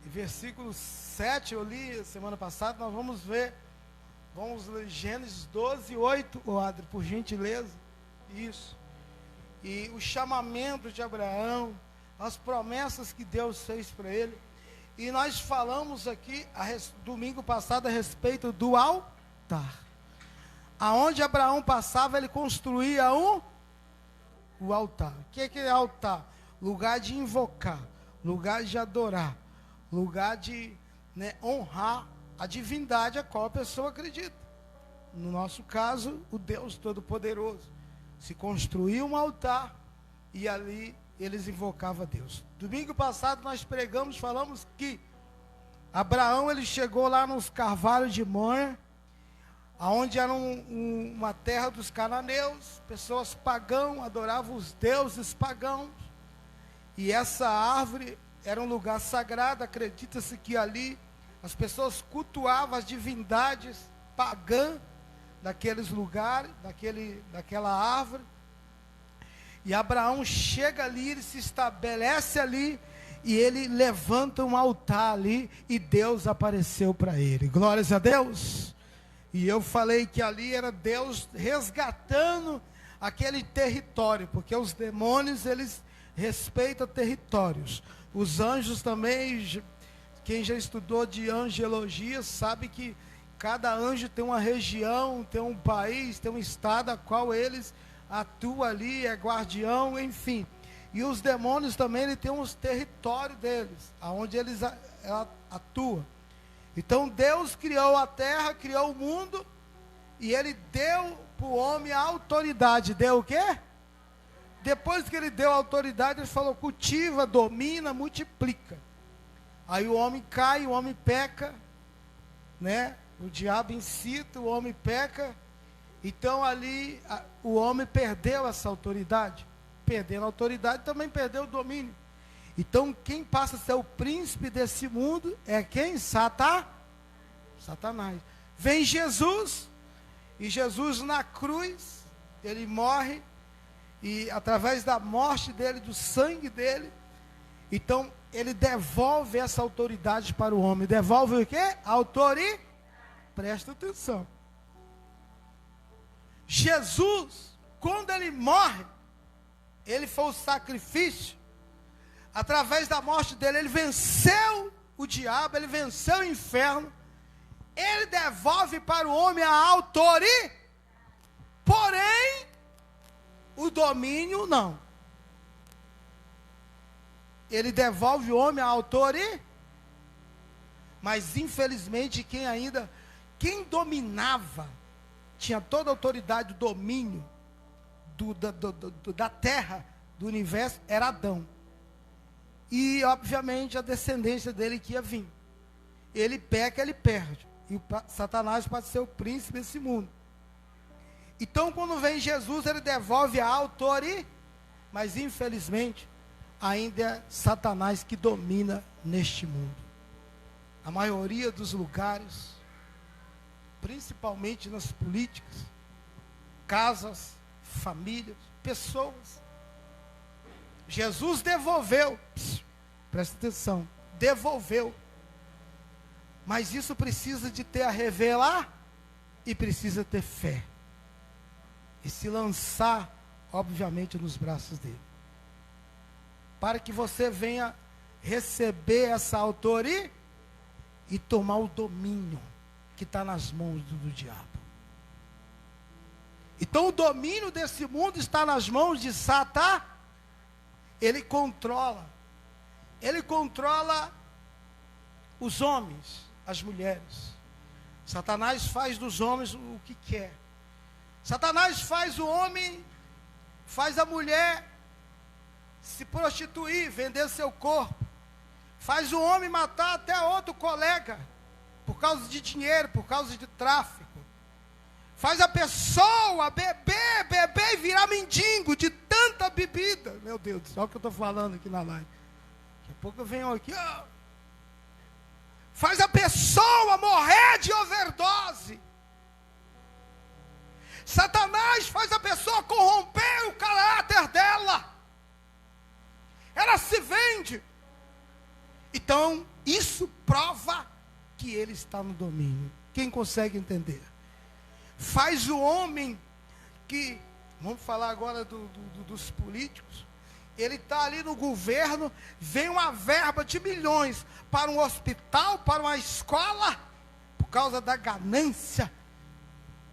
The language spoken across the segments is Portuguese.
versículo 7 eu li semana passada, nós vamos ler Gênesis 12, 8, Adri, por gentileza. Isso. E o chamamento de Abraão, as promessas que Deus fez para ele. E nós falamos aqui, domingo passado, a respeito do altar. Aonde Abraão passava, ele construía o altar. O que é altar? Lugar de invocar, lugar de adorar, lugar de honrar a divindade a qual a pessoa acredita. No nosso caso, o Deus Todo-Poderoso. Se construía um altar e ali eles invocavam a Deus. Domingo passado nós pregamos, falamos que Abraão ele chegou lá nos carvalhos de Moré, aonde era uma terra dos cananeus, pessoas pagãs, adoravam os deuses pagãos, e essa árvore era um lugar sagrado. Acredita-se que ali as pessoas cultuavam as divindades pagãs daqueles lugares, daquela árvore. E Abraão chega ali, ele se estabelece ali, e ele levanta um altar ali, e Deus apareceu para ele. Glórias a Deus. E eu falei que ali era Deus resgatando aquele território, porque os demônios, eles respeitam territórios. Os anjos também, quem já estudou de angelologia, sabe que cada anjo tem uma região, tem um país, tem um estado a qual eles atuam ali, é guardião, enfim. E os demônios também, eles têm uns territórios deles, aonde eles atuam. Então Deus criou a terra, criou o mundo, e ele deu para o homem a autoridade. Deu o quê? Depois que ele deu a autoridade, ele falou: cultiva, domina, multiplica. Aí o homem cai, o homem peca, né? O diabo incita, o homem peca. Então ali o homem perdeu essa autoridade. Perdendo a autoridade, também perdeu o domínio. Então quem passa a ser o príncipe desse mundo é quem? Satanás. Vem Jesus, e Jesus na cruz, ele morre, e através da morte dele, do sangue dele, então ele devolve essa autoridade para o homem. Devolve o quê? Autoridade. Presta atenção. Jesus, quando ele morre, ele foi o sacrifício. Através da morte dele, ele venceu o diabo, ele venceu o inferno. Ele devolve para o homem a autoridade. Porém, o domínio não. Ele devolve o homem a autoridade. Mas infelizmente quem dominava, tinha toda a autoridade, o domínio da terra, do universo, era Adão. E obviamente a descendência dele que ia vir. Ele peca, ele perde. E Satanás pode ser o príncipe desse mundo. Então quando vem Jesus, ele devolve a autoridade. Mas infelizmente ainda é Satanás que domina neste mundo. A maioria dos lugares, principalmente nas políticas, casas, famílias, pessoas. Jesus devolveu, presta atenção, devolveu. Mas isso precisa de ter a revelar e precisa ter fé. E se lançar, obviamente, nos braços dele. Para que você venha receber essa autoridade e tomar o domínio que está nas mãos do diabo. Então o domínio desse mundo está nas mãos de Satanás. Ele controla os homens, as mulheres. Satanás faz dos homens o que quer. Satanás faz o homem, faz a mulher se prostituir, vender seu corpo. Faz o homem matar até outro colega, por causa de dinheiro, por causa de tráfico. Faz a pessoa beber e virar mendigo de tanta bebida. Meu Deus do céu, olha o que eu estou falando aqui na live. Daqui a pouco eu venho aqui. Faz a pessoa morrer de overdose. Satanás faz a pessoa corromper o caráter dela. Ela se vende. Então, isso prova que ele está no domínio. Quem consegue entender? Faz o homem que, vamos falar agora dos políticos, ele está ali no governo, vem uma verba de milhões para um hospital, para uma escola, por causa da ganância.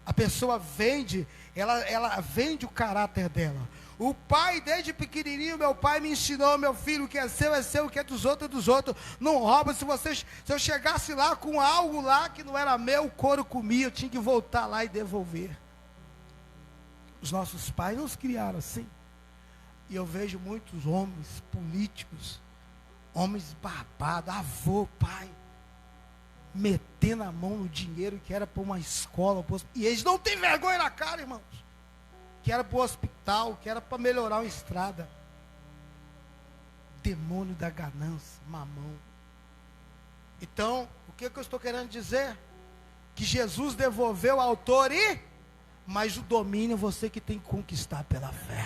A pessoa vende, ela vende o caráter dela. O pai, desde pequenininho, meu pai me ensinou: meu filho, o que é seu, o que é dos outros é dos outros. Não rouba. Se eu chegasse lá com algo lá que não era meu, o couro comia, eu tinha que voltar lá e devolver. Os nossos pais nos criaram assim. E eu vejo muitos homens políticos, homens barbados, avô, pai, metendo a mão no dinheiro que era para uma escola, e eles não têm vergonha na cara, irmãos, que era para o hospital, que era para melhorar uma estrada. Demônio da ganância, mamão. Então, o que eu estou querendo dizer? Que Jesus devolveu a autoridade, mas o domínio você que tem que conquistar pela fé.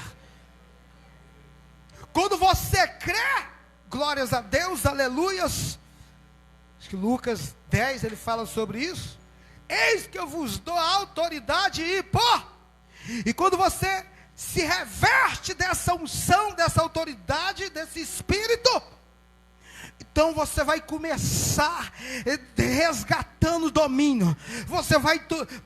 Quando você crê, glórias a Deus, aleluias. Acho que Lucas 10 ele fala sobre isso. Eis que eu vos dou a autoridade e quando você se reverte dessa unção, dessa autoridade, desse espírito, então você vai começar resgatando o domínio. Você vai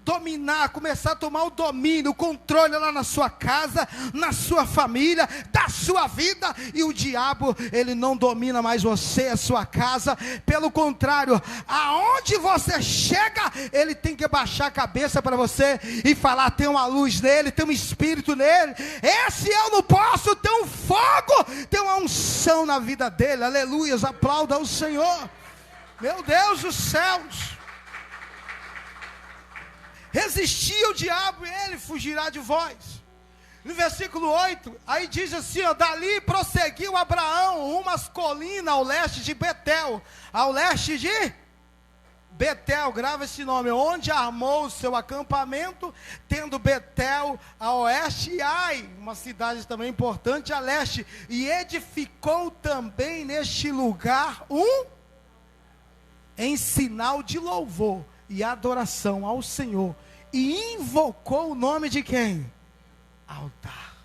dominar, começar a tomar o domínio, o controle lá na sua casa, na sua família, da sua vida. E o diabo, ele não domina mais você, a sua casa. Pelo contrário, aonde você chega, ele tem que baixar a cabeça para você e falar: tem uma luz nele, tem um espírito nele. Esse eu não posso, tem um fogo, tem uma unção na vida dele. Aleluias, aplauda ao Senhor. Meu Deus dos céus. Resistir ao diabo e ele fugirá de vós. No versículo 8, aí diz assim, ó: dali prosseguiu Abraão umas colinas ao leste de Betel. Ao leste de Betel, grava esse nome, onde armou o seu acampamento, tendo Betel a oeste e Ai, uma cidade também importante, a leste, e edificou também neste lugar em sinal de louvor e adoração ao Senhor, e invocou o nome de quem? Altar.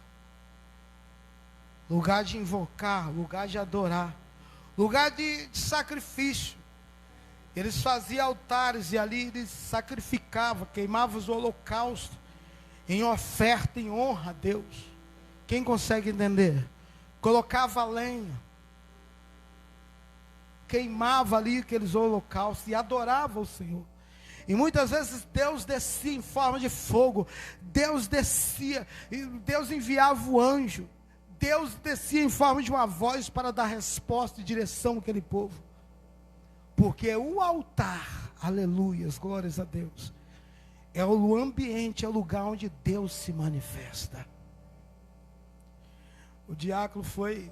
Lugar de invocar, lugar de adorar, lugar de sacrifício. Eles faziam altares e ali eles sacrificavam, queimavam os holocaustos em oferta, em honra a Deus. Quem consegue entender? Colocava lenha, queimava ali aqueles holocaustos e adorava o Senhor. E muitas vezes Deus descia em forma de fogo, Deus descia, Deus enviava o anjo, Deus descia em forma de uma voz para dar resposta e direção àquele povo. Porque o altar, aleluias, glórias a Deus, é o ambiente, é o lugar onde Deus se manifesta. O diácono foi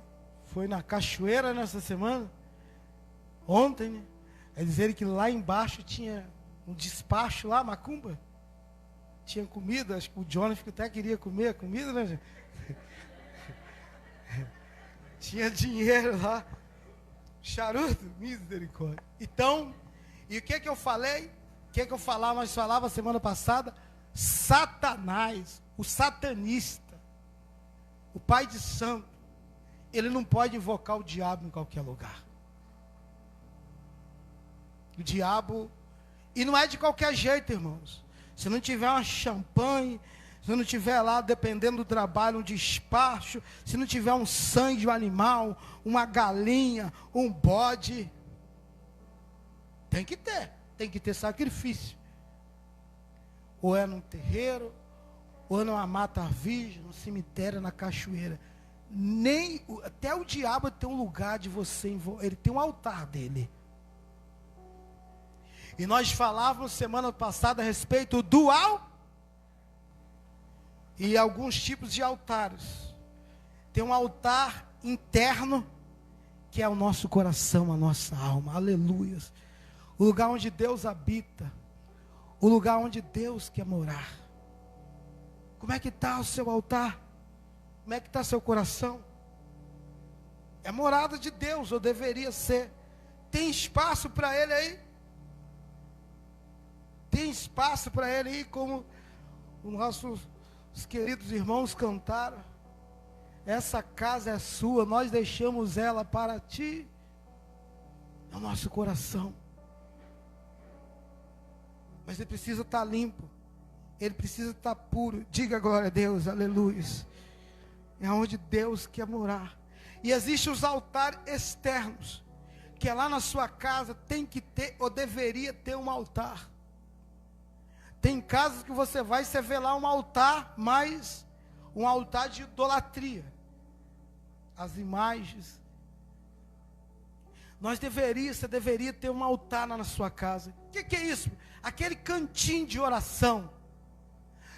na cachoeira nessa semana, ontem, né? É dizer que lá embaixo tinha um despacho lá, macumba, tinha comida, acho que o Jonathan até queria comer a comida, né, gente? Tinha dinheiro lá, charuto, misericórdia. Então, e o que eu falei? O que eu falava? Nós falávamos semana passada. Satanás, o satanista, o pai de santo, ele não pode invocar o diabo em qualquer lugar. O diabo, e não é de qualquer jeito, irmãos. Se não tiver uma champanhe, se não tiver lá, dependendo do trabalho, um despacho, se não tiver um sangue de um animal, uma galinha, um bode, tem que ter sacrifício. Ou é num terreiro, ou é numa mata virgem, no cemitério, na cachoeira. Até o diabo tem um lugar de você, ele tem um altar dele. E nós falávamos semana passada a respeito do e alguns tipos de altares. Tem um altar interno, que é o nosso coração, a nossa alma, aleluias. O lugar onde Deus habita, o lugar onde Deus quer morar. Como é que está o seu altar? Como é que está seu coração? É morada de Deus, ou deveria ser. Tem espaço para ele aí? Tem espaço para ele aí, como os nossos queridos irmãos cantaram? Essa casa é sua, nós deixamos ela para ti. É o nosso coração. Mas ele precisa estar limpo. Ele precisa estar puro. Diga glória a Deus, aleluia. É onde Deus quer morar. E existem os altares externos, que é lá na sua casa tem que ter, ou deveria ter um altar. Tem casas que você vê lá um altar, mas um altar de idolatria. As imagens. Você deveria ter um altar lá na sua casa. O que é isso? Aquele cantinho de oração.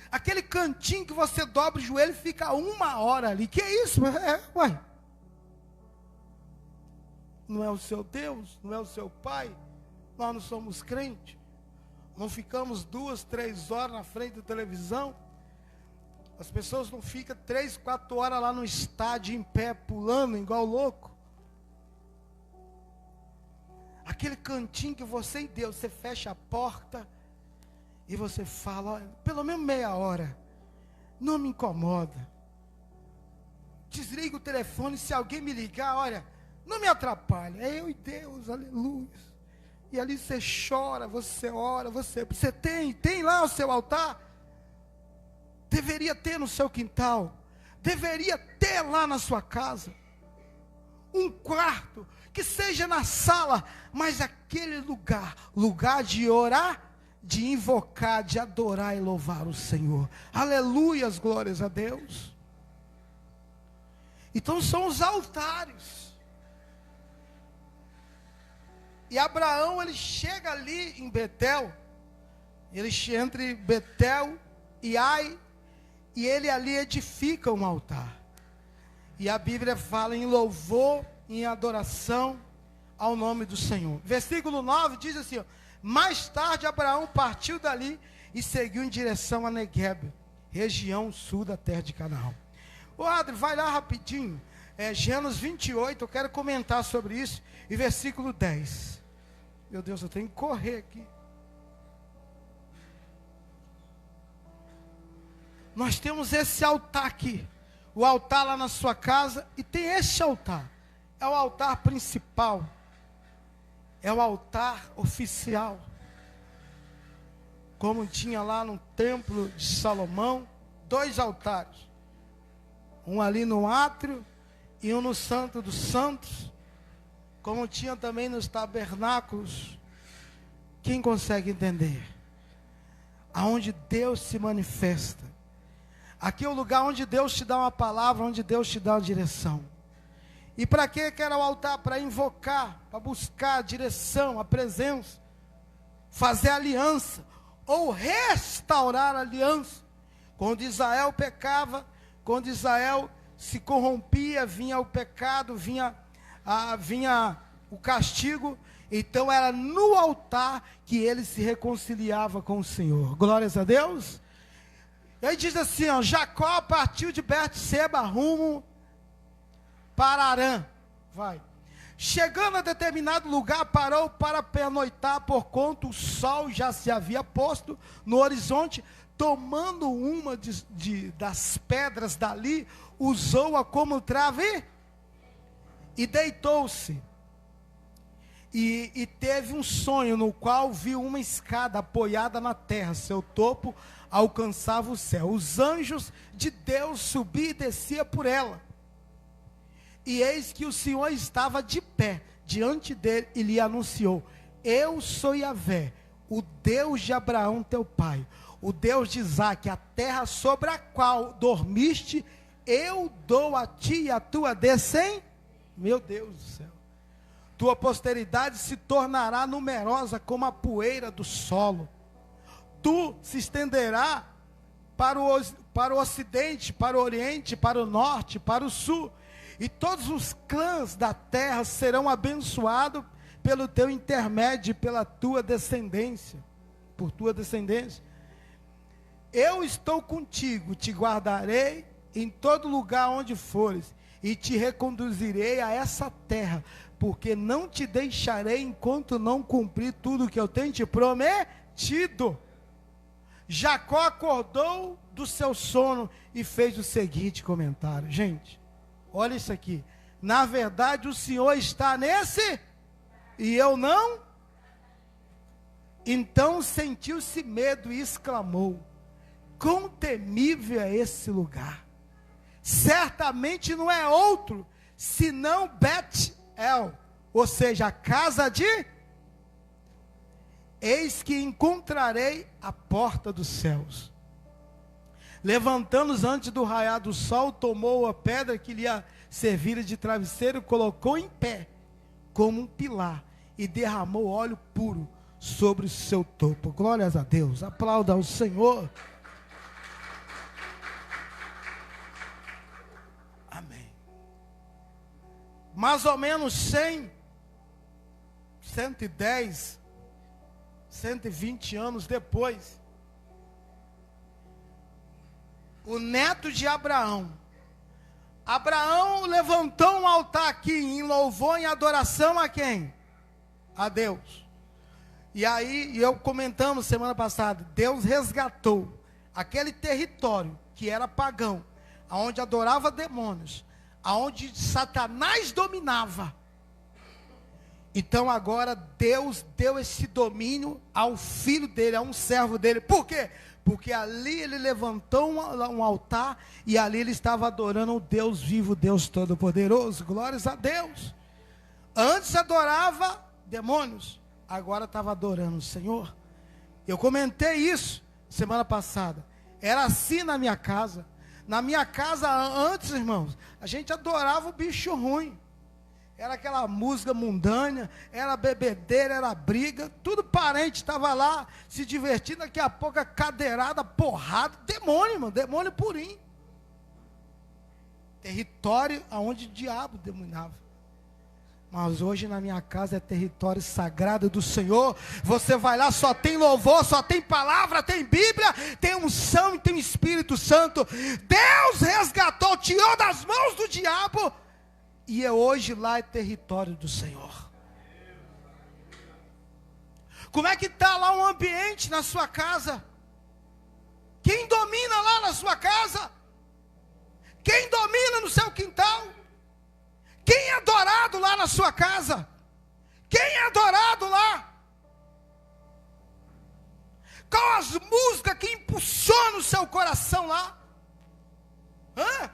Aquele cantinho que você dobra o joelho e fica 1 hora ali. Que é isso? Ué. Não é o seu Deus? Não é o seu Pai? Nós não somos crentes? Não ficamos 2, 3 horas na frente da televisão? As pessoas não ficam 3, 4 horas lá no estádio em pé, pulando igual louco? Aquele cantinho que você e Deus, você fecha a porta e você fala, olha, pelo menos meia hora, não me incomoda. Desliga o telefone, se alguém me ligar, olha, não me atrapalha, é eu e Deus, aleluia. E ali você chora, você ora, você tem lá o seu altar? Deveria ter no seu quintal, deveria ter lá na sua casa, um quarto, que seja na sala, mas aquele lugar de orar, de invocar, de adorar e louvar o Senhor. Aleluias, glórias a Deus. Então são os altares. E Abraão, ele chega ali em Betel, ele entre Betel e Ai, e ele ali edifica um altar. E a Bíblia fala em louvor, em adoração ao nome do Senhor. Versículo 9 diz assim, ó, mais tarde Abraão partiu dali e seguiu em direção a Neguebe, região sul da terra de Canaã. Ô Adri, vai lá rapidinho, Gênesis 28, eu quero comentar sobre isso, e versículo 10. Meu Deus, eu tenho que correr aqui. Nós temos esse altar aqui, o altar lá na sua casa, e tem esse altar. É o altar principal, é o altar oficial, como tinha lá no templo de Salomão, 2 altares, um ali no átrio e um no Santo dos Santos, como tinha também nos tabernáculos. Quem consegue entender? Aonde Deus se manifesta. Aqui é o lugar onde Deus te dá uma palavra, onde Deus te dá uma direção. E para que era o altar? Para invocar, para buscar a direção, a presença, fazer aliança, ou restaurar a aliança. Quando Israel pecava, quando Israel se corrompia, vinha o pecado, vinha o castigo, então era no altar que ele se reconciliava com o Senhor. Glórias a Deus. E aí diz assim, ó, Jacó partiu de Berseba rumo para Arã, chegando a determinado lugar, parou para pernoitar, porquanto o sol já se havia posto no horizonte. Tomando uma das pedras dali, usou-a como trave e deitou-se. E teve um sonho no qual viu uma escada apoiada na terra, seu topo alcançava o céu. Os anjos de Deus subiam e desciam por ela. E eis que o Senhor estava de pé diante dele e lhe anunciou: eu sou Yahvé, o Deus de Abraão teu pai, o Deus de Isaque. A terra sobre a qual dormiste, eu dou a ti e a tua descendência. Meu Deus do céu. Tua posteridade se tornará numerosa como a poeira do solo. Tu se estenderá para o ocidente, para o oriente, para o norte, para o sul. E todos os clãs da terra serão abençoados pelo teu intermédio e pela tua descendência. Por tua descendência. Eu estou contigo, te guardarei em todo lugar onde fores, e te reconduzirei a essa terra, porque não te deixarei enquanto não cumprir tudo que eu tenho te prometido. Jacó acordou do seu sono e fez o seguinte comentário. Gente, olha isso aqui. Na verdade, o Senhor está nesse e eu não. Então sentiu-se medo e exclamou: quão temível é esse lugar! Certamente não é outro senão Bet-el, ou seja, a casa de... Eis que encontrarei a porta dos céus. Levantando-nos antes do raiar do sol, tomou a pedra que lhe servira de travesseiro, colocou em pé como um pilar e derramou óleo puro sobre o seu topo. Glórias a Deus, aplauda ao Senhor. Amém. Mais ou menos 100, 110, 120 anos depois, o neto de Abraão levantou um altar aqui em louvor e adoração a quem? A Deus. E aí, eu comentamos semana passada, Deus resgatou aquele território que era pagão, aonde adorava demônios, aonde Satanás dominava. Então agora Deus deu esse domínio ao filho dele, a um servo dele. Por quê? Porque ali ele levantou um altar e ali ele estava adorando o Deus vivo, Deus todo-poderoso. Glórias a Deus. Antes adorava demônios, agora estava adorando o Senhor. Eu comentei isso semana passada. Era assim na minha casa. Na minha casa antes, irmãos, a gente adorava o bicho ruim. Era aquela música mundana, era bebedeira, era briga, tudo parente estava lá, se divertindo, daqui a pouco a cadeirada, porrada, demônio, irmão, demônio purinho. Território onde o diabo dominava. Mas hoje na minha casa é território sagrado do Senhor. Você vai lá, só tem louvor, só tem palavra, tem Bíblia, tem unção e tem Espírito Santo. Deus resgatou, tirou das mãos do diabo. E hoje lá é território do Senhor. Como é que está lá o ambiente na sua casa? Quem domina lá na sua casa? Quem domina no seu quintal? Quem é adorado lá na sua casa? Quem é adorado lá? Qual as músicas que impulsionam o seu coração lá? Hã?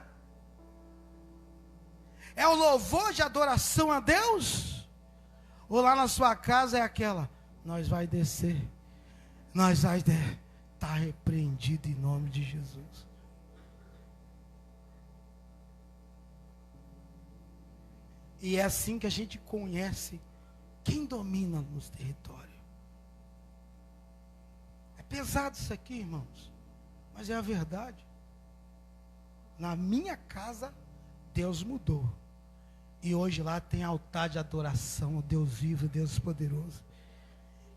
É o louvor de adoração a Deus? Ou lá na sua casa é aquela: nós vai descer, nós vai estar repreendido em nome de Jesus. E é assim que a gente conhece quem domina nos territórios. É pesado isso aqui, irmãos, mas é a verdade. Na minha casa, Deus mudou. E hoje lá tem altar de adoração ao Deus vivo, Deus poderoso.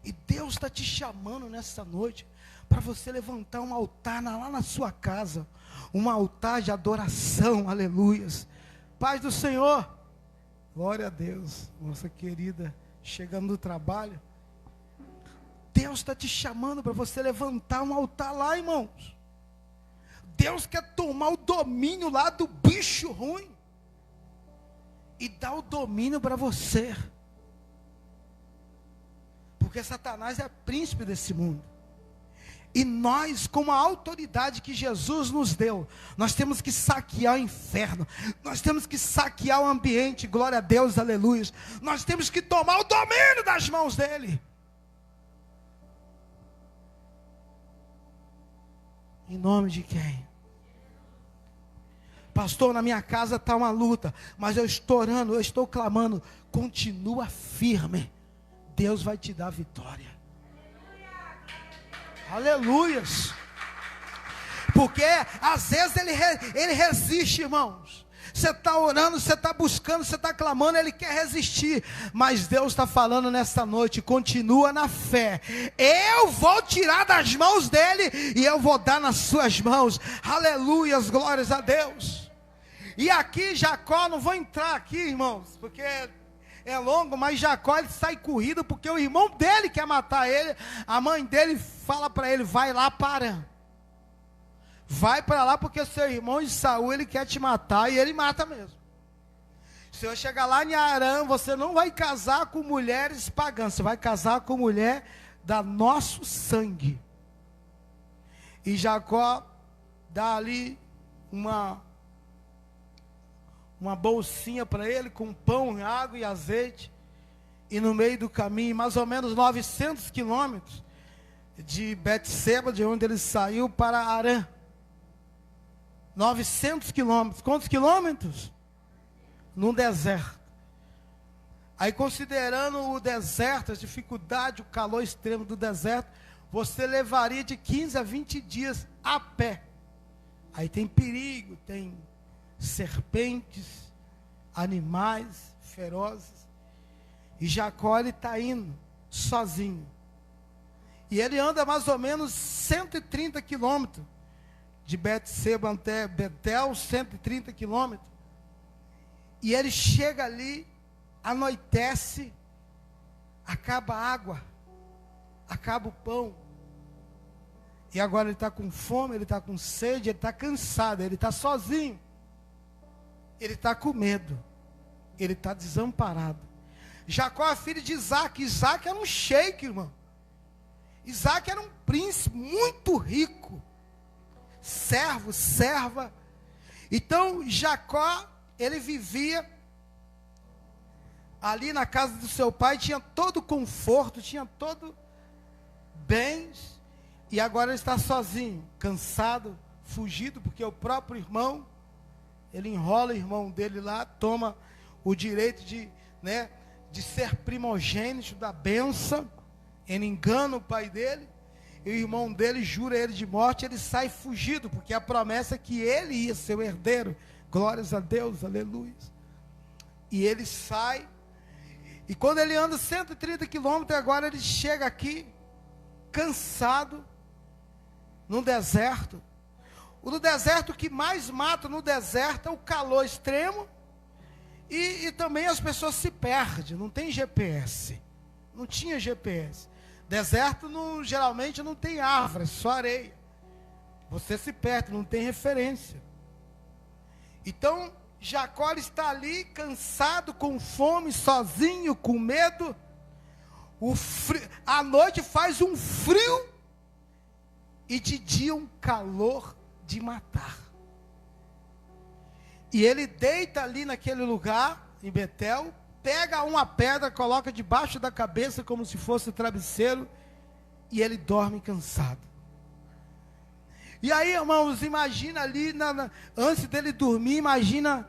E Deus está te chamando nessa noite para você levantar um altar lá na sua casa. Um altar de adoração, aleluias. Paz do Senhor. Glória a Deus. Nossa querida, chegando do trabalho. Deus está te chamando para você levantar um altar lá, irmãos. Deus quer tomar o domínio lá do bicho ruim. E dar o domínio para você. Porque Satanás é príncipe desse mundo. E nós, com a autoridade que Jesus nos deu, nós temos que saquear o inferno. Nós temos que saquear o ambiente. Glória a Deus, aleluia. Nós temos que tomar o domínio das mãos dele. Em nome de quem? Pastor, na minha casa está uma luta, mas eu estou orando, eu estou clamando. Continua firme. Deus vai te dar vitória. Aleluias. Porque às vezes ele resiste, irmãos. Você está orando, você está buscando, você está clamando, ele quer resistir. Mas Deus está falando nesta noite: continua na fé. Eu vou tirar das mãos dele e eu vou dar nas suas mãos. Aleluias, glórias a Deus. E aqui Jacó, não vou entrar aqui, irmãos, porque é longo, mas Jacó ele sai corrido porque o irmão dele quer matar ele. A mãe dele fala para ele: vai lá para Arã. Vai para lá porque seu irmão Esaú ele quer te matar, e ele mata mesmo. Se eu chegar lá em Arã, você não vai casar com mulheres pagãs, você vai casar com mulher da nosso sangue. E Jacó dá ali uma bolsinha para ele, com pão, água e azeite. E no meio do caminho, mais ou menos 900 quilômetros, de Betseba, de onde ele saiu, para Arã. 900 quilômetros. Quantos quilômetros? Num deserto. Aí, considerando o deserto, a dificuldade, o calor extremo do deserto, você levaria de 15 a 20 dias a pé. Aí tem perigo, tem serpentes, animais ferozes. E Jacó está indo sozinho. E ele anda mais ou menos 130 quilômetros. De Betseba até Betel, 130 quilômetros. E ele chega ali, anoitece, acaba a água, acaba o pão. E agora ele está com fome, ele está com sede, ele está cansado, ele está sozinho. Ele está com medo, ele está desamparado. Jacó é filho de Isaac. Isaac era um sheik, irmão. Isaac era um príncipe muito rico. Servo, serva. Então Jacó, ele vivia ali na casa do seu pai, tinha todo conforto, tinha todo bens. E agora ele está sozinho, cansado, fugido, porque o próprio irmão, ele enrola o irmão dele lá, toma o direito de ser primogênito da bênção. Ele engana o pai dele, e o irmão dele jura ele de morte. Ele sai fugido, porque a promessa é que ele ia ser o herdeiro. Glórias a Deus, aleluia. E ele sai, e quando ele anda 130 quilômetros, agora ele chega aqui, cansado, no deserto. No deserto, o que mais mata no deserto é o calor extremo, e também as pessoas se perdem, não tem GPS, não tinha GPS. Deserto geralmente não tem árvore, só areia, você se perde, não tem referência. Então Jacó está ali, cansado, com fome, sozinho, com medo. A noite faz um frio, e de dia um calor de matar. E ele deita ali naquele lugar, em Betel, pega uma pedra, coloca debaixo da cabeça, como se fosse travesseiro, e ele dorme cansado. E aí, irmãos, imagina ali, antes dele dormir, imagina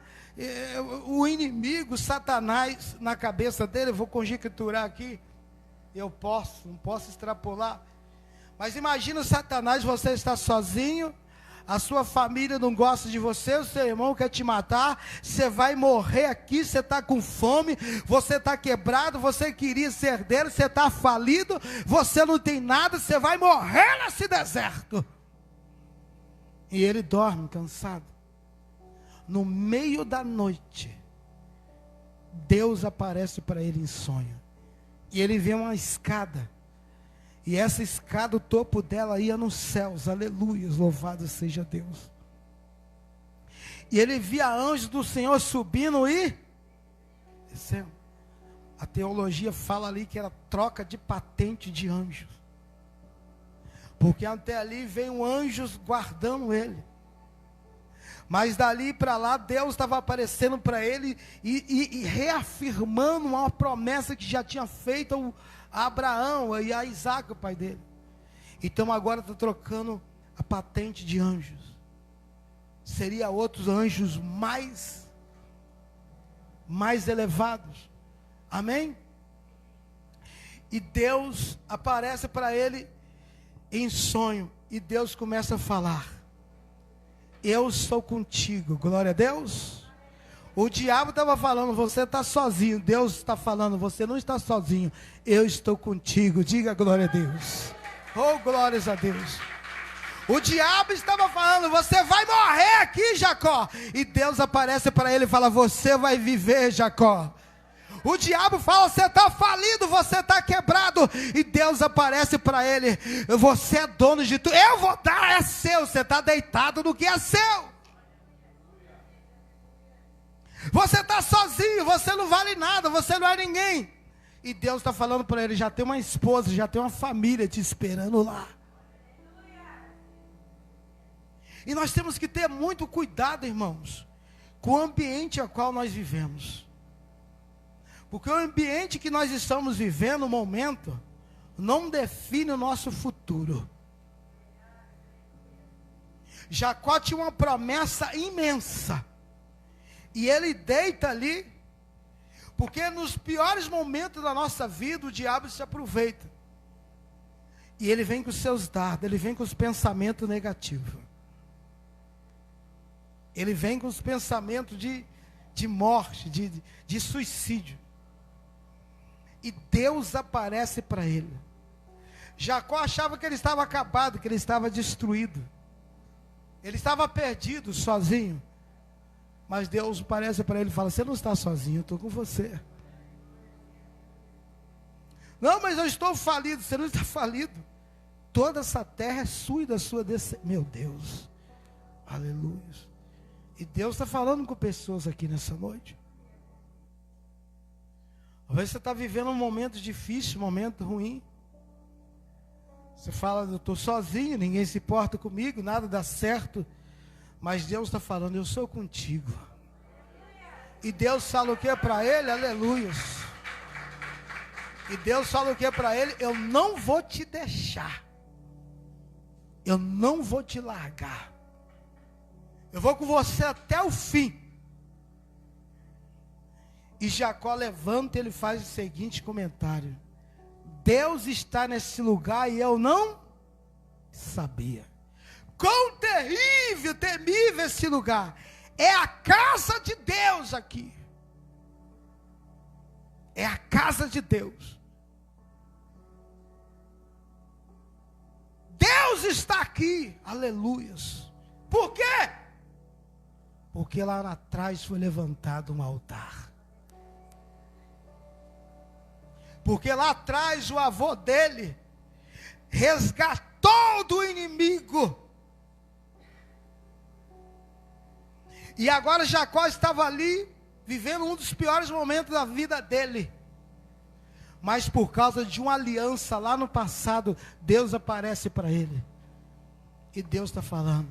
o inimigo, Satanás, na cabeça dele. Eu vou conjecturar aqui, não posso extrapolar. Mas imagina Satanás, você está sozinho, a sua família não gosta de você, o seu irmão quer te matar, você vai morrer aqui, você está com fome, você está quebrado, você queria ser herdeiro, você está falido, você não tem nada, você vai morrer nesse deserto. E ele dorme cansado. No meio da noite, Deus aparece para ele em sonho, e ele vê uma escada. E essa escada, o topo dela ia nos céus, aleluia, louvado seja Deus. E ele via anjos do Senhor subindo e descendo. A teologia fala ali que era troca de patente de anjos, porque até ali veio anjos guardando ele. Mas dali para lá, Deus estava aparecendo para ele e reafirmando uma promessa que já tinha feito a Abraão e a Isaac, o pai dele. Então agora está trocando a patente de anjos. Seria outros anjos mais elevados. Amém? E Deus aparece para ele em sonho, e Deus começa a falar: eu sou contigo. Glória a Deus. O diabo estava falando, você está sozinho. Deus está falando, você não está sozinho, eu estou contigo. Diga glória a Deus. Oh, glórias a Deus. O diabo estava falando: você vai morrer aqui, Jacó. E Deus aparece para ele e fala: você vai viver, Jacó. O diabo fala: você está falido, você está quebrado. E Deus aparece para ele: você é dono de tudo, eu vou dar, é seu. Você está deitado no que é seu. Você está sozinho, você não vale nada, você não é ninguém. E Deus está falando para ele: já tem uma esposa, já tem uma família te esperando lá. E nós temos que ter muito cuidado, irmãos, com o ambiente ao qual nós vivemos. Porque o ambiente que nós estamos vivendo no momento não define o nosso futuro. Jacó tinha uma promessa imensa. E ele deita ali, porque nos piores momentos da nossa vida o diabo se aproveita. E ele vem com os seus dardos, ele vem com os pensamentos negativos. Ele vem com os pensamentos de morte, de suicídio. E Deus aparece para ele. Jacó achava que ele estava acabado, que ele estava destruído. Ele estava perdido, sozinho. Mas Deus aparece para ele e fala: você não está sozinho, eu estou com você. Não, mas eu estou falido. Você não está falido. Toda essa terra é sua e da sua descendência. Meu Deus. Aleluia. E Deus está falando com pessoas aqui nessa noite. Talvez você está vivendo um momento difícil, um momento ruim. Você fala: eu estou sozinho, ninguém se importa comigo, nada dá certo. Mas Deus está falando: eu sou contigo. E Deus fala o que para ele? Aleluia. E Deus fala o que para ele? Eu não vou te deixar. Eu não vou te largar. Eu vou com você até o fim. E Jacó levanta e ele faz o seguinte comentário: Deus está nesse lugar e eu não sabia. Quão terrível, temível esse lugar. É a casa de Deus aqui. É a casa de Deus. Deus está aqui. Aleluias. Por quê? Porque lá atrás foi levantado um altar. Porque lá atrás o avô dele resgatou do inimigo. E agora Jacó estava ali, vivendo um dos piores momentos da vida dele. Mas por causa de uma aliança lá no passado, Deus aparece para ele. E Deus está falando: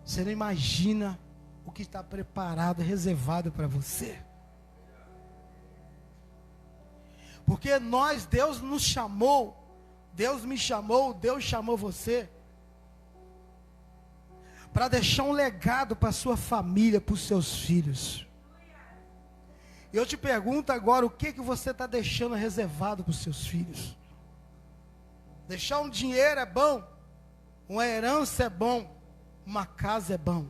você não imagina o que está preparado, reservado para você. Porque Deus nos chamou, Deus me chamou, Deus chamou você para deixar um legado para a sua família, para os seus filhos. Eu te pergunto agora: o que você está deixando reservado para os seus filhos? Deixar um dinheiro é bom, uma herança é bom, uma casa é bom.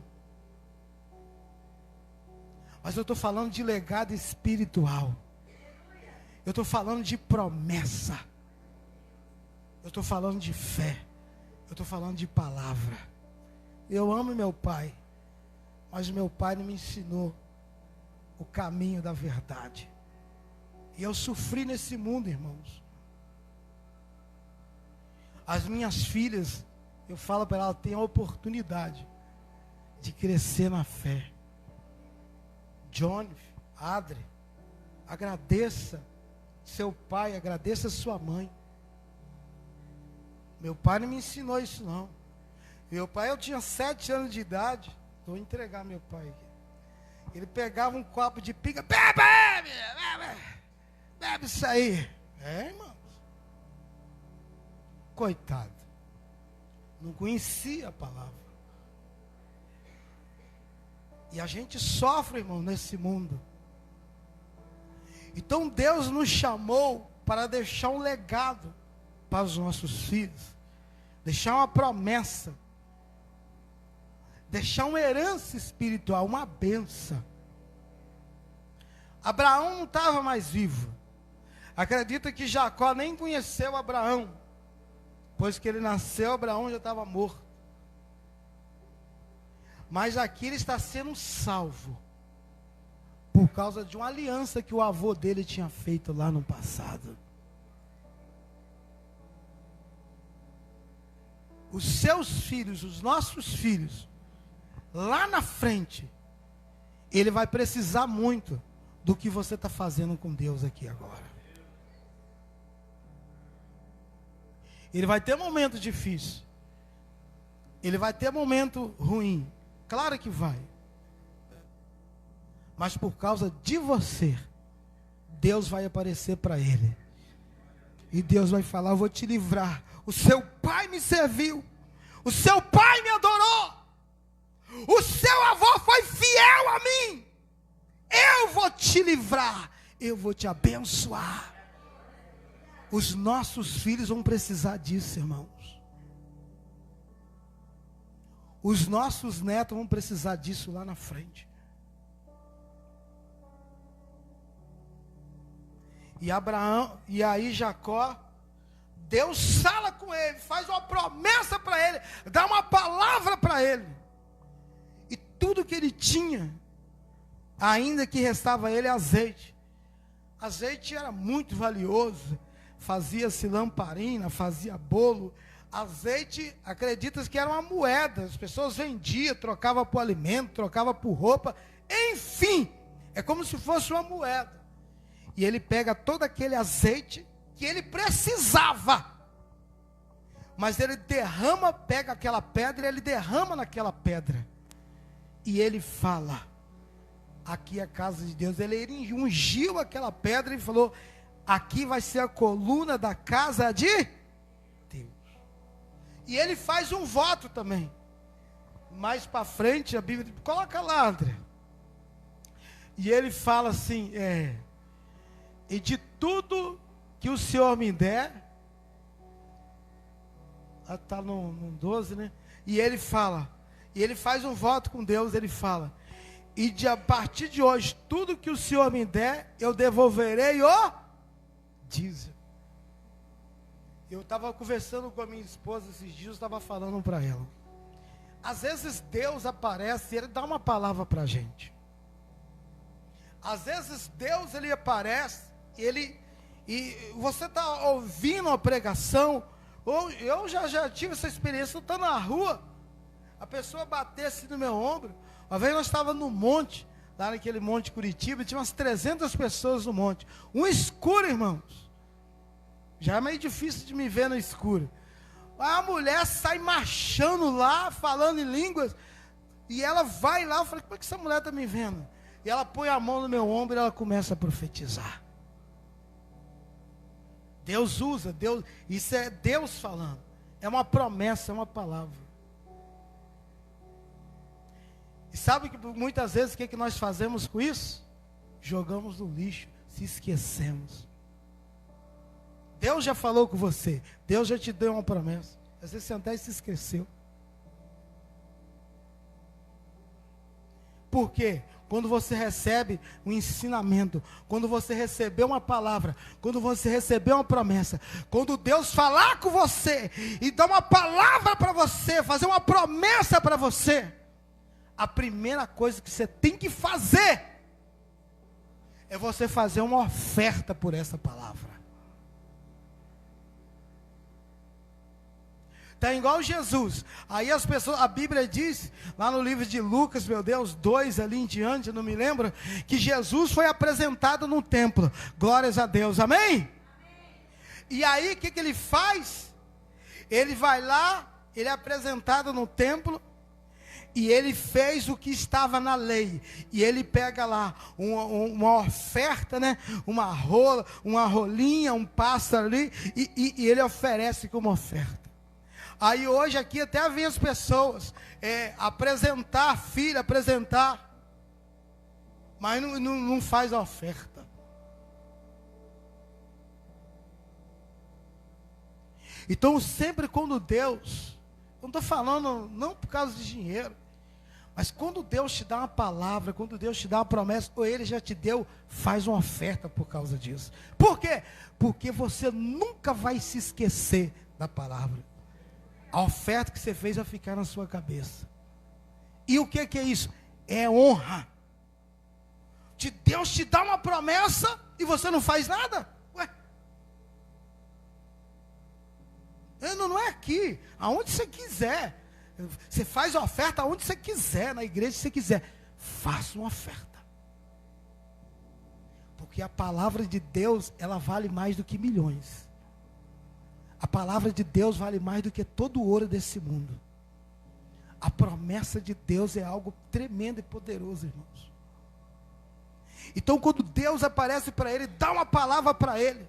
Mas eu estou falando de legado espiritual. Eu estou falando de promessa. Eu estou falando de fé. Eu estou falando de palavra. Eu amo meu pai, mas meu pai não me ensinou o caminho da verdade. E eu sofri nesse mundo, irmãos. As minhas filhas, eu falo para elas, tem a oportunidade de crescer na fé. Johnny, Adri, agradeça seu pai, agradeça sua mãe. Meu pai não me ensinou isso não. Meu pai, eu tinha 7 anos de idade. Vou entregar meu pai aqui. Ele pegava um copo de pinga. Bebe isso aí. Irmãos. Coitado. Não conhecia a palavra. E a gente sofre, irmão, nesse mundo. Então Deus nos chamou para deixar um legado para os nossos filhos. Deixar uma promessa. Deixar uma herança espiritual, uma bênção. Abraão não estava mais vivo. Acredita que Jacó nem conheceu Abraão. Pois que ele nasceu, Abraão já estava morto. Mas aqui ele está sendo salvo por causa de uma aliança que o avô dele tinha feito lá no passado. Os seus filhos, os nossos filhos, lá na frente, ele vai precisar muito do que você está fazendo com Deus aqui agora. Ele vai ter momento difícil. Ele vai ter momento ruim. Claro que vai. Mas por causa de você, Deus vai aparecer para ele. E Deus vai falar: eu vou te livrar. O seu pai me serviu. O seu pai me adorou. O seu avô foi fiel a mim. Eu vou te livrar. Eu vou te abençoar. Os nossos filhos vão precisar disso, irmãos. Os nossos netos vão precisar disso lá na frente. E Abraão, e aí Jacó, Deus fala com ele, faz uma promessa para ele, dá uma palavra para ele. E tudo que ele tinha, ainda que restava a ele, é azeite. Azeite era muito valioso. Fazia-se lamparina, fazia bolo. Azeite, acredita-se que era uma moeda. As pessoas vendiam, trocavam por alimento, trocavam por roupa. Enfim, é como se fosse uma moeda. E ele pega todo aquele azeite que ele precisava. Mas ele derrama, pega aquela pedra e ele derrama naquela pedra. E ele fala: aqui é a casa de Deus. Ele ungiu aquela pedra e falou: aqui vai ser a coluna da casa de Deus. E ele faz um voto também. Mais para frente, a Bíblia, coloca lá, André. E ele fala assim: e de tudo que o Senhor me der, está no 12, né? E ele fala, e ele faz um voto com Deus, ele fala: e a partir de hoje, tudo que o Senhor me der, eu devolverei o dízimo. Eu estava conversando com a minha esposa esses dias, eu estava falando para ela. Às vezes Deus aparece e Ele dá uma palavra para a gente. Às vezes Deus, Ele aparece, e você está ouvindo uma pregação, ou eu já tive essa experiência, eu estou na rua, a pessoa batesse no meu ombro. Uma vez nós estávamos no monte, lá naquele monte Curitiba, tinha umas 300 pessoas no monte, um escuro, irmãos. Já é meio difícil de me ver no escuro. A mulher sai marchando lá, falando em línguas, e ela vai lá, eu falei: como é que essa mulher está me vendo? E ela põe a mão no meu ombro e ela começa a profetizar. Deus usa, Deus, isso é Deus falando. É uma promessa, é uma palavra. E sabe que muitas vezes o que nós fazemos com isso? Jogamos no lixo, se esquecemos. Deus já falou com você, Deus já te deu uma promessa. Às vezes você até se esqueceu. Por quê? Quando você recebe um ensinamento, quando você receber uma palavra, quando você receber uma promessa, quando Deus falar com você e dar uma palavra para você, fazer uma promessa para você, a primeira coisa que você tem que fazer é você fazer uma oferta por essa palavra. Está igual Jesus. Aí as pessoas, a Bíblia diz, lá no livro de Lucas, meu Deus, 2 ali em diante, não me lembro, que Jesus foi apresentado no templo. Glórias a Deus, amém? Amém. E aí o que ele faz? Ele vai lá, ele é apresentado no templo, e ele fez o que estava na lei. E ele pega lá uma oferta, né? Uma rolinha, um pássaro ali, e ele oferece como oferta. Aí hoje aqui até vem as pessoas apresentar, filho, apresentar, mas não faz a oferta. Então sempre quando Deus, eu não estou falando não por causa de dinheiro, mas quando Deus te dá uma palavra, quando Deus te dá uma promessa, ou Ele já te deu, faz uma oferta por causa disso. Por quê? Porque você nunca vai se esquecer da palavra. A oferta que você fez vai ficar na sua cabeça. E o que é isso? É honra. De Deus te dá uma promessa e você não faz nada. Ué? Não é aqui. Aonde você quiser. Você faz a oferta aonde você quiser. Na igreja se você quiser. Faça uma oferta. Porque a palavra de Deus, ela vale mais do que milhões. A palavra de Deus vale mais do que todo o ouro desse mundo. A promessa de Deus é algo tremendo e poderoso, irmãos. Então, quando Deus aparece para ele, dá uma palavra para ele.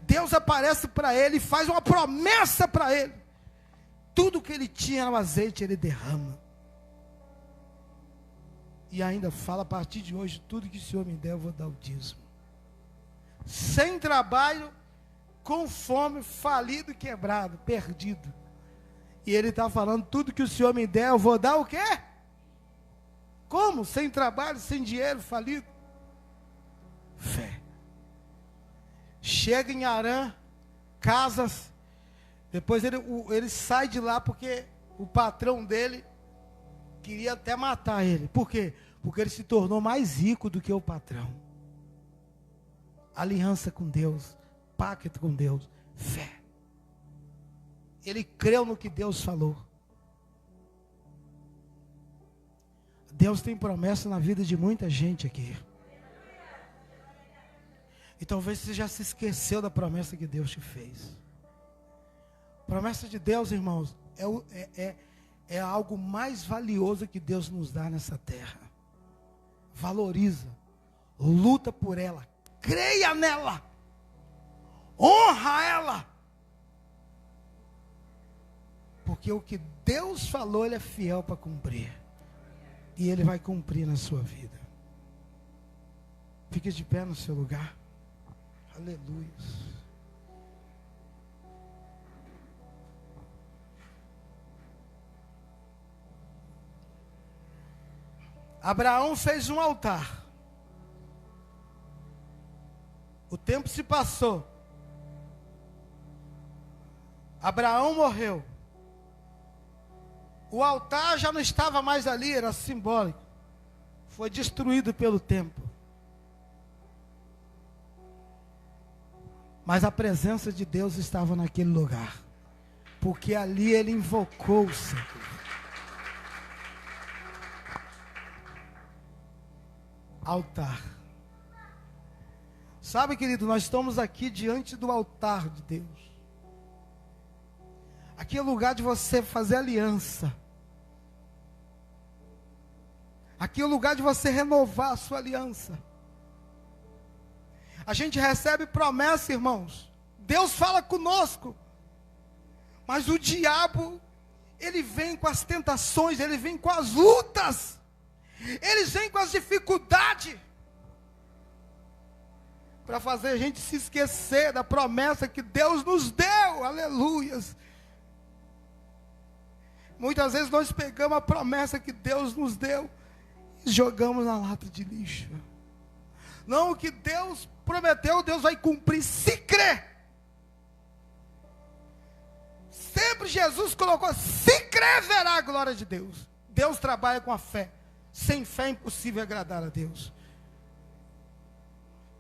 Deus aparece para ele e faz uma promessa para ele. Tudo que ele tinha no azeite, ele derrama. E ainda fala, a partir de hoje, tudo que o Senhor me der, eu vou dar o dízimo. Sem trabalho, com fome, falido, quebrado, perdido. E ele está falando, tudo que o Senhor me der, eu vou dar o quê? Como? Sem trabalho, sem dinheiro, falido? Fé. Chega em Harã, casas. Depois ele sai de lá porque o patrão dele queria até matar ele. Por quê? Porque ele se tornou mais rico do que o patrão. Aliança com Deus, pacto com Deus, fé. Ele creu no que Deus falou. Deus tem promessa na vida de muita gente aqui. E talvez você já se esqueceu da promessa que Deus te fez. Promessa de Deus, irmãos, é algo mais valioso que Deus nos dá nessa terra. Valoriza, luta por ela, creia nela, honra ela. Porque o que Deus falou, Ele é fiel para cumprir. E Ele vai cumprir na sua vida. Fique de pé no seu lugar. Aleluia. Abraão fez um altar. O tempo se passou. Abraão morreu. O altar já não estava mais ali, era simbólico. Foi destruído pelo tempo. Mas a presença de Deus estava naquele lugar. Porque ali ele invocou o Senhor. Altar. Sabe, querido, nós estamos aqui diante do altar de Deus. Aqui é o lugar de você fazer aliança. Aqui é o lugar de você renovar a sua aliança. A gente recebe promessa, irmãos. Deus fala conosco. Mas o diabo, ele vem com as tentações, ele vem com as lutas. Eles vêm com as dificuldades. Para fazer a gente se esquecer da promessa que Deus nos deu. Aleluias. Muitas vezes nós pegamos a promessa que Deus nos deu e jogamos na lata de lixo. Não, o que Deus prometeu, Deus vai cumprir, se crer. Sempre Jesus colocou, se crer, verá a glória de Deus. Deus trabalha com a fé. Sem fé é impossível agradar a Deus.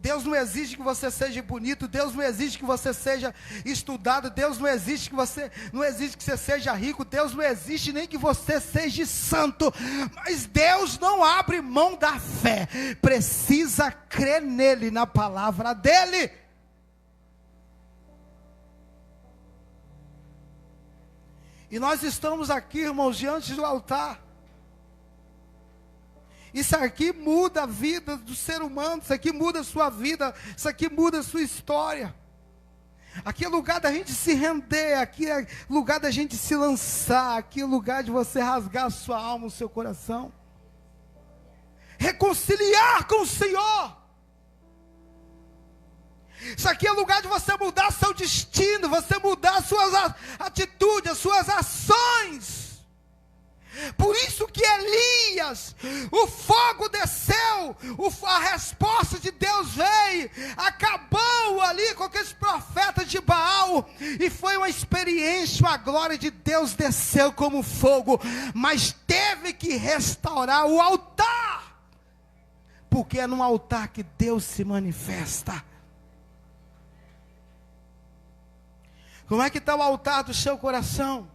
Deus não exige que você seja bonito, Deus não exige que você seja estudado, Deus não exige que você seja rico, Deus não exige nem que você seja santo, mas Deus não abre mão da fé, precisa crer nele, na palavra dele. E nós estamos aqui, irmãos, diante do altar. Isso aqui muda a vida do ser humano, isso aqui muda a sua vida, isso aqui muda a sua história. Aqui é lugar da gente se render, aqui é lugar da gente se lançar, aqui é lugar de você rasgar a sua alma, o seu coração. Reconciliar com o Senhor. Isso aqui é lugar de você mudar seu destino, você mudar suas atitudes, as suas ações. Por isso que Elias, o fogo desceu, a resposta de Deus veio, acabou ali com aqueles profetas de Baal, e foi uma experiência, a glória de Deus desceu como fogo, mas teve que restaurar o altar, porque é no altar que Deus se manifesta. Como é que está o altar do seu coração?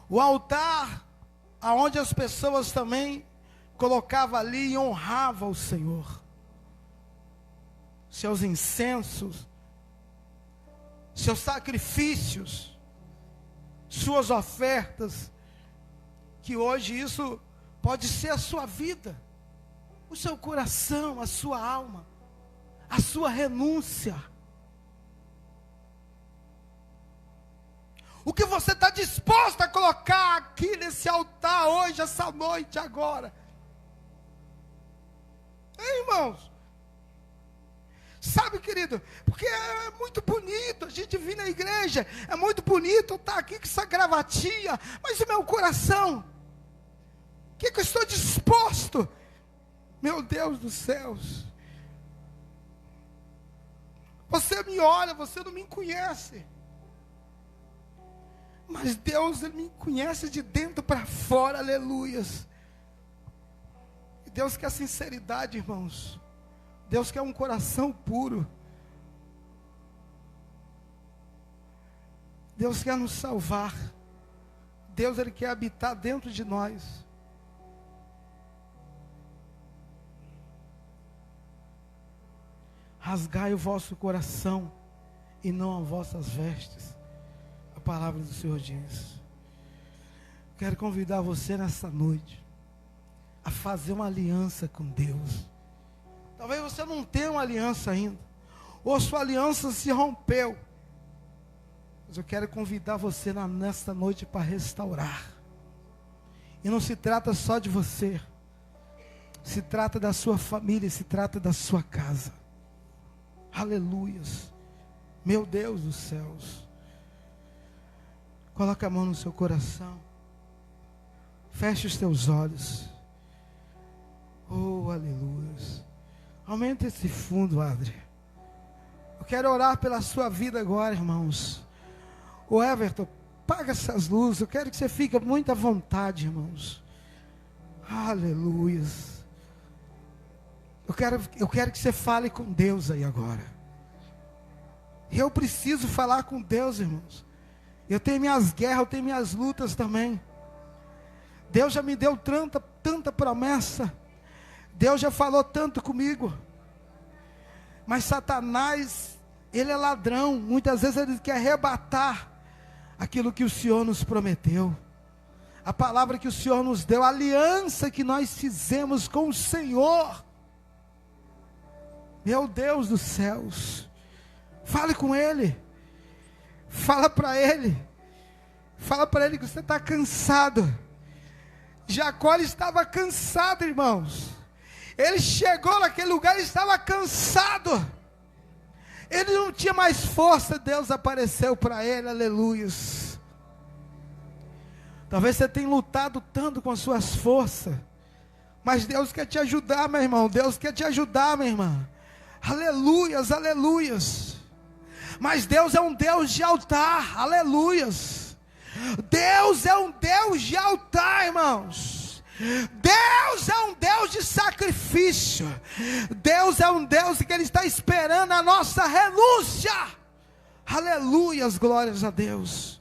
O altar aonde as pessoas também colocavam ali e honravam o Senhor. Seus incensos, seus sacrifícios, suas ofertas, que hoje isso pode ser a sua vida, o seu coração, a sua alma, a sua renúncia. O que você está disposto a colocar aqui nesse altar hoje, essa noite, agora? Hein, irmãos? Sabe, querido, porque é muito bonito a gente vir na igreja, é muito bonito estar aqui com essa gravatinha, mas o meu coração, o que eu estou disposto? Meu Deus dos céus, você me olha, você não me conhece, mas Deus, Ele me conhece de dentro para fora, aleluias. E Deus quer sinceridade, irmãos. Deus quer um coração puro. Deus quer nos salvar. Deus, Ele quer habitar dentro de nós. Rasgai o vosso coração e não as vossas vestes. A palavra do Senhor diz. Quero convidar você nessa noite a fazer uma aliança com Deus. Talvez você não tenha uma aliança ainda, ou sua aliança se rompeu, mas eu quero convidar você nesta noite para restaurar. E não se trata só de você, se trata da sua família, se trata da sua casa. Aleluias, meu Deus dos céus. Coloca a mão no seu coração, feche os teus olhos. Oh, aleluias. Aumenta esse fundo, Adri. Eu quero orar pela sua vida agora, irmãos. O Everton, apaga essas luzes. Eu quero que você fique muito à vontade, irmãos. Aleluias. Eu quero que você fale com Deus aí agora. Eu preciso falar com Deus, irmãos. Eu tenho minhas guerras, eu tenho minhas lutas também. Deus já me deu tanta promessa. Deus já falou tanto comigo, mas Satanás, ele é ladrão, muitas vezes ele quer arrebatar aquilo que o Senhor nos prometeu, a palavra que o Senhor nos deu, a aliança que nós fizemos com o Senhor. Meu Deus dos céus, fale com Ele, fala para Ele que você está cansado. Jacó estava cansado, irmãos. Ele chegou naquele lugar e estava cansado. Ele não tinha mais força. Deus apareceu para ele, aleluias. Talvez você tenha lutado tanto com as suas forças, mas Deus quer te ajudar, meu irmão. Deus quer te ajudar, minha irmã. Aleluias, aleluias. Mas Deus é um Deus de altar, aleluias. Deus é um Deus de altar, irmãos. Deus é um Deus de sacrifício. Deus é um Deus que Ele está esperando a nossa renúncia. Aleluias, glórias a Deus.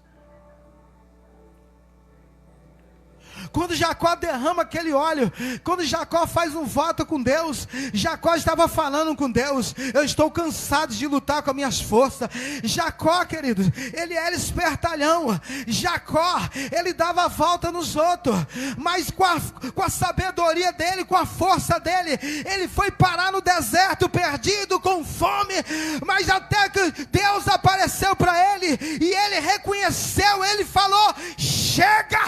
Quando Jacó derrama aquele óleo, quando Jacó faz um voto com Deus, Jacó estava falando com Deus: eu estou cansado de lutar com as minhas forças. Jacó, queridos, ele era espertalhão. Jacó, ele dava a volta nos outros, mas com a sabedoria dele, com a força dele, ele foi parar no deserto perdido, com fome, mas até que Deus apareceu para ele, e ele reconheceu, ele falou: chega,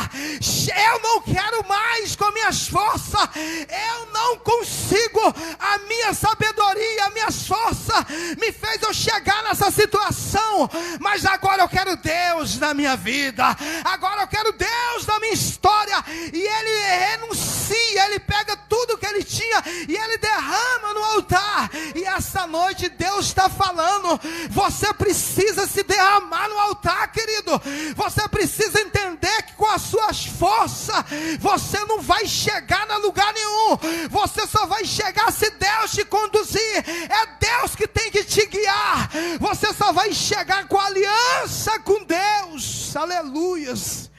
eu não quero mais com minhas forças, eu não consigo, a minha sabedoria, a minha força me fez eu chegar nessa situação, mas agora eu quero Deus na minha vida, agora eu quero Deus na minha história. E ele renuncia, ele pega tudo que ele tinha tinha, e ele derrama no altar. E essa noite Deus está falando, você precisa se derramar no altar, querido. Você precisa entender que com as suas forças, você não vai chegar a lugar nenhum. Você só vai chegar se Deus te conduzir. É Deus que tem que te guiar. Você só vai chegar com aliança com Deus. Aleluias.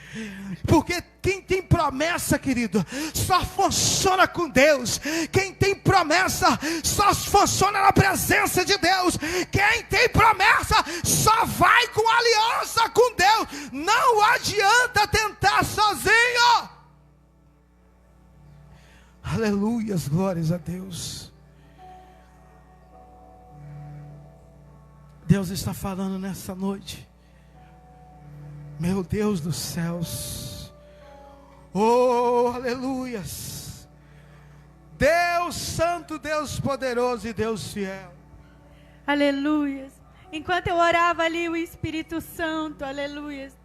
Porque quem tem promessa, querido, só funciona com Deus. Quem tem promessa só funciona na presença de Deus. Quem tem promessa só vai com aliança com Deus. Não adianta tentar sozinho. Aleluias, glórias a Deus. Deus está falando nessa noite. Meu Deus dos céus. Oh, aleluias. Deus santo, Deus poderoso e Deus fiel. Aleluias. Enquanto eu orava ali, o Espírito Santo, aleluias,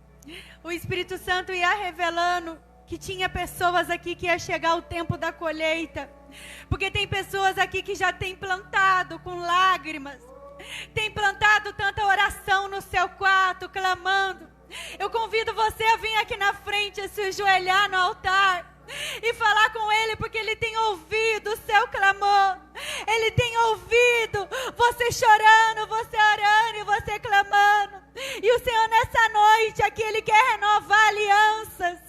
o Espírito Santo ia revelando que tinha pessoas aqui que ia chegar o tempo da colheita. Porque tem pessoas aqui que já têm plantado com lágrimas, tem plantado tanta oração no seu quarto, clamando. Eu convido você a vir aqui na frente, a se ajoelhar no altar e falar com Ele, porque Ele tem ouvido o seu clamor. Ele tem ouvido você chorando, você orando e você clamando. E o Senhor nessa noite aqui, Ele quer renovar alianças.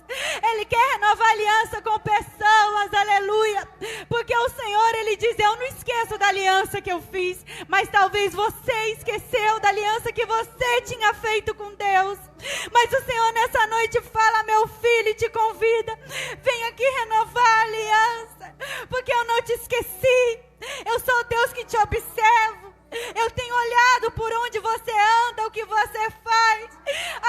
Ele quer renovar aliança com pessoas, aleluia. Porque o Senhor, Ele diz, eu não esqueço da aliança que eu fiz, mas talvez você esqueceu da aliança que você tinha feito com Deus. Mas o Senhor nessa noite fala, meu filho, e te convida, vem aqui renovar a aliança, porque eu não te esqueci. Eu sou o Deus que te observo. Eu tenho olhado por onde você anda, o que você faz.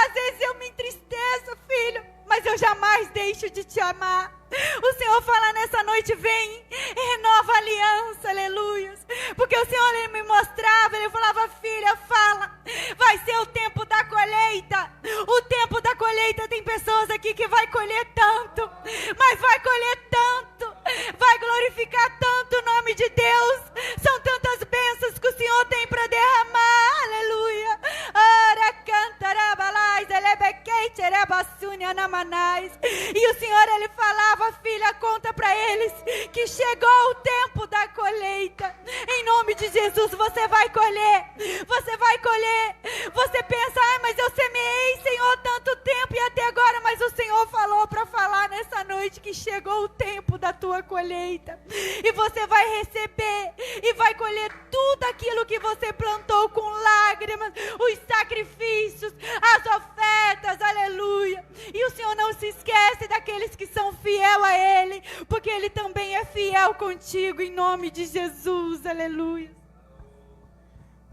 Às vezes eu me entristeço, filho, mas eu jamais deixo de te amar. O Senhor fala nessa noite, vem e renova a aliança, aleluia. Porque o Senhor, Ele me mostrava, Ele falava, filha, fala, vai ser o tempo da colheita. O tempo da colheita, tem pessoas aqui que vai colher tanto, mas vai colher tanto, vai glorificar tanto o nome de Deus. São tantas bênçãos que o Senhor tem para derramar, aleluia. Ora, cantarabalais, elebequete, erebassune, anamanais. E o Senhor, Ele falava, filha, conta para eles que chegou o tempo da colheita. Em nome de Jesus, você vai colher. Você vai colher. Você pensa, mas eu semeei, Senhor, tanto tempo e até agora, mas o Senhor falou para falar nessa noite que chegou o tempo da tua colheita. E você vai receber e vai colher tudo aquilo que você plantou com lágrimas, os sacrifícios, as ofertas, aleluia. E o Senhor não se esquece daqueles que são fiéis a Ele, porque Ele também é fiel contigo, em nome de Jesus, aleluia.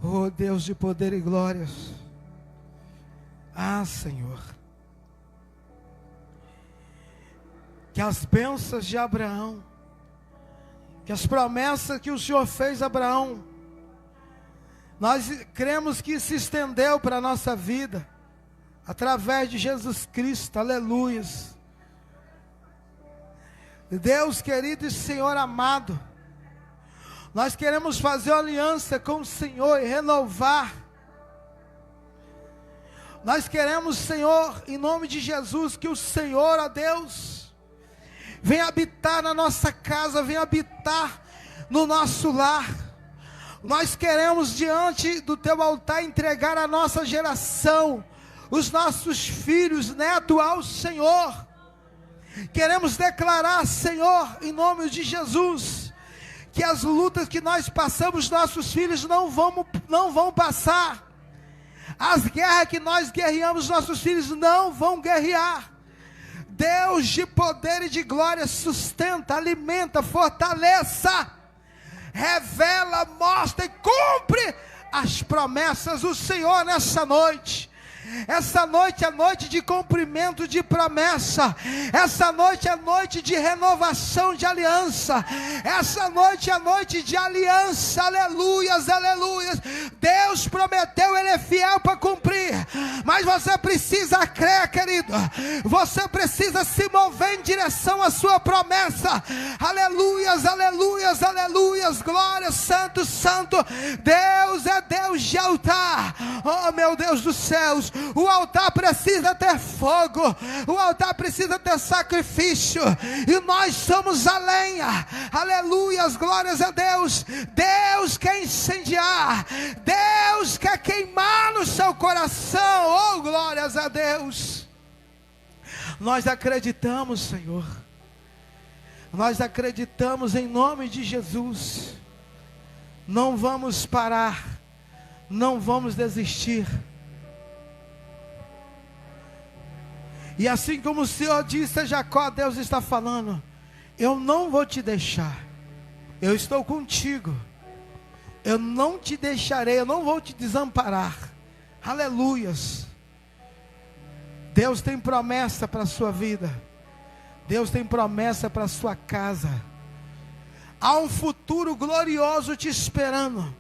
Oh Deus de poder e glórias. Ah, Senhor, que as bênçãos de Abraão, que as promessas que o Senhor fez a Abraão, nós cremos que se estendeu para a nossa vida, através de Jesus Cristo, aleluias. Deus querido e Senhor amado, nós queremos fazer aliança com o Senhor e renovar. Nós queremos, Senhor, em nome de Jesus, que o Senhor, ó Deus, venha habitar na nossa casa, venha habitar no nosso lar. Nós queremos diante do teu altar entregar a nossa geração, os nossos filhos, netos ao Senhor. Queremos declarar, Senhor, em nome de Jesus, que as lutas que nós passamos, nossos filhos não vão passar. As guerras que nós guerreamos, nossos filhos não vão guerrear. Deus de poder e de glória sustenta, alimenta, fortaleça, revela, mostra e cumpre as promessas do Senhor nessa noite. Essa noite é noite de cumprimento de promessa. Essa noite é noite de renovação de aliança. Essa noite é noite de aliança. Aleluias, aleluias. Deus prometeu, Ele é fiel para cumprir. Mas você precisa crer, querido. Você precisa se mover em direção à sua promessa. Aleluias, aleluias, aleluias, glória, santo, santo. Deus é Deus de altar. Oh, meu Deus dos céus, o altar precisa ter fogo, o altar precisa ter sacrifício, e nós somos a lenha. Aleluias, glórias a Deus. Deus quer incendiar, Deus quer queimar no seu coração. Oh, glórias a Deus. Nós acreditamos, Senhor, nós acreditamos em nome de Jesus. Não vamos parar, não vamos desistir. E assim como o Senhor disse a Jacó, Deus está falando: eu não vou te deixar, eu estou contigo, eu não te deixarei, eu não vou te desamparar. Aleluias. Deus tem promessa para a sua vida, Deus tem promessa para a sua casa. Há um futuro glorioso te esperando,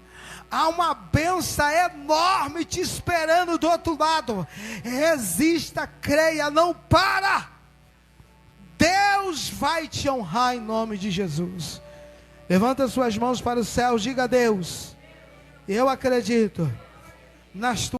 há uma bênção enorme te esperando do outro lado. Resista, creia, não para. Deus vai te honrar em nome de Jesus. Levanta suas mãos para o céu, diga a Deus: eu acredito nas tuas